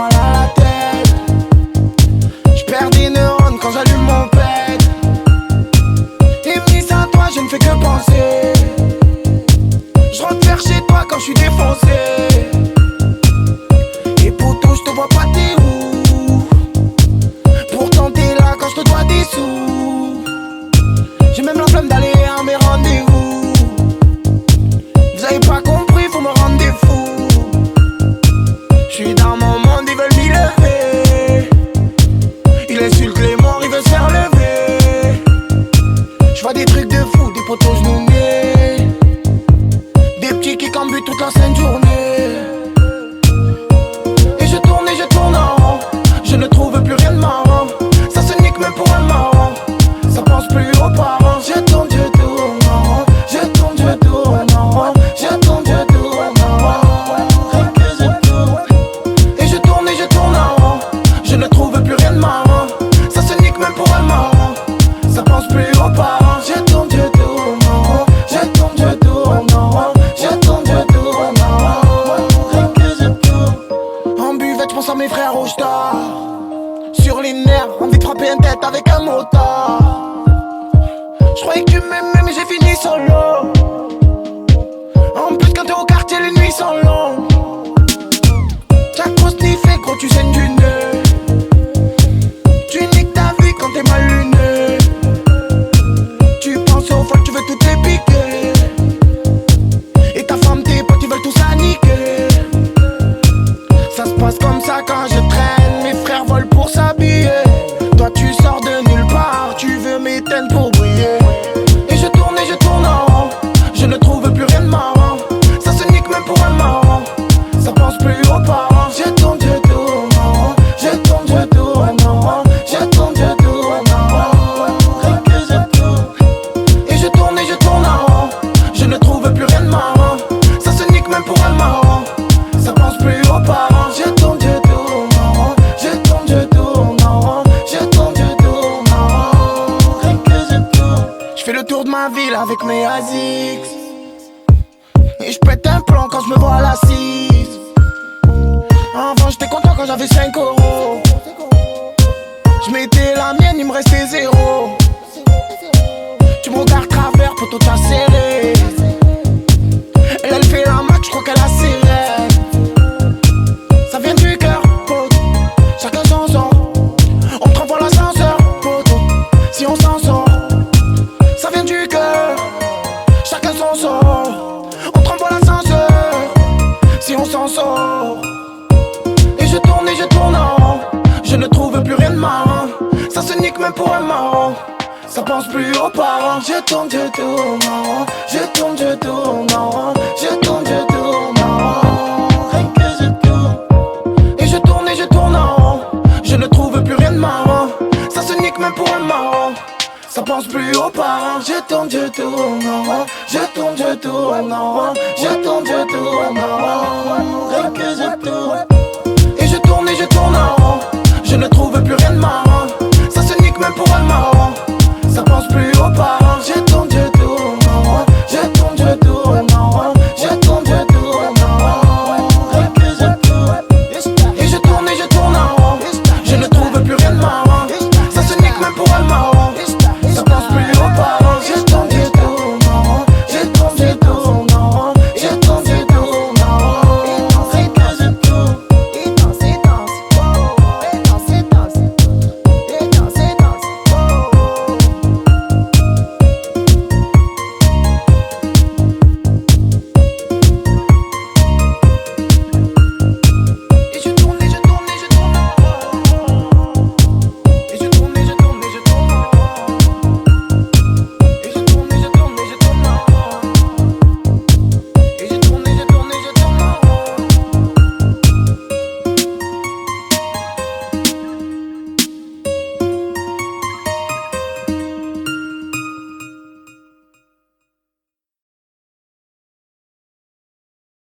mal à la tête. J'perds des neurones quand j'allume mon pet. Et mis à toi, je ne fais que penser. J'rentre vers chez toi quand j'suis défoncé. Et poto, j'te vois pas, t'es où? Pourtant t'es là quand j'te dois des sous. J'ai même la flemme d'aller à mes rendez-vous. Vous avez pas compris, faut me rendre des fous. J'suis dans mon monde, ils veulent m'y lever. Il insulte les morts, il veut se faire lever. J'vois des trucs de fou, des potos genoux nés. Des petits qui cambuent toute la sainte journée. Et je tourne en rond. Je ne trouve plus rien de marrant. Ça se nique même pour un marrant. Ça pense plus aux parents. Je tourne en rond. Je tourne en rond. Je tourne en rond. Rien que je tourne. Et je tourne en rond. Je ne trouve plus rien de marrant. Ça se nique même pour un marrant. Ça pense plus aux parents. Je tourne en rond. Je tourne en rond. Je tourne en rond. Rien que je tourne. En buvette, j'pense à mes frères au star. Sur les nerfs, envie de frapper une tête avec un motard. J'croyais que tu m'aimais mais j'ai fini solo. En plus quand t'es au quartier les nuits sont longues. T'as trop sniffé gros tu saignes du nez. Tu niques ta vie quand t'es mal luné. Tu penses aux fois tu veux tout les piquer. Et ta femme tes potes ils veulent tout ça niquer. Ça se passe comme ça quand je traîne. Mes frères volent pour s'habiller. Toi tu sors de nulle part. Tu veux m'éteindre pour briller. Et je tourne en rond. Je ne trouve plus rien de marrant. Ça se nique même pour un marrant. Ça pense plus aux parents. Je tourne en rond. Je tourne en rond. Je tourne en rond. Rien que je tourne. Et je tourne en rond. Je ne trouve plus rien de marrant. Ça se nique même pour un marrant. Ça pense plus aux parents. Je tourne en rond. Je tourne en rond. Je tourne en rond. Rien que je tourne. Je fais le tour de ma ville avec mes Asics. Et je pète un plan quand je me vois à la 6. Avant j'étais content quand j'avais 5 euros. Je mettais la mienne, il me restait 0. Tu me regardes travers, poto t'as serré. Elle fait la match, je crois qu'elle a serré. Ça vient du cœur, poto. Chacun son son. On te renvoie l'ascenseur, poto. Si on s'en sort. Ça vient du cœur. Chacun son son. On te renvoie l'ascenseur. Si on s'en sort. Et je tourne en rond. Je ne trouve plus rien de marrant. Ça se nique même pour un marrant. Ça pense plus aux parents. Je tourne en rond. Je tourne en rond. Je tourne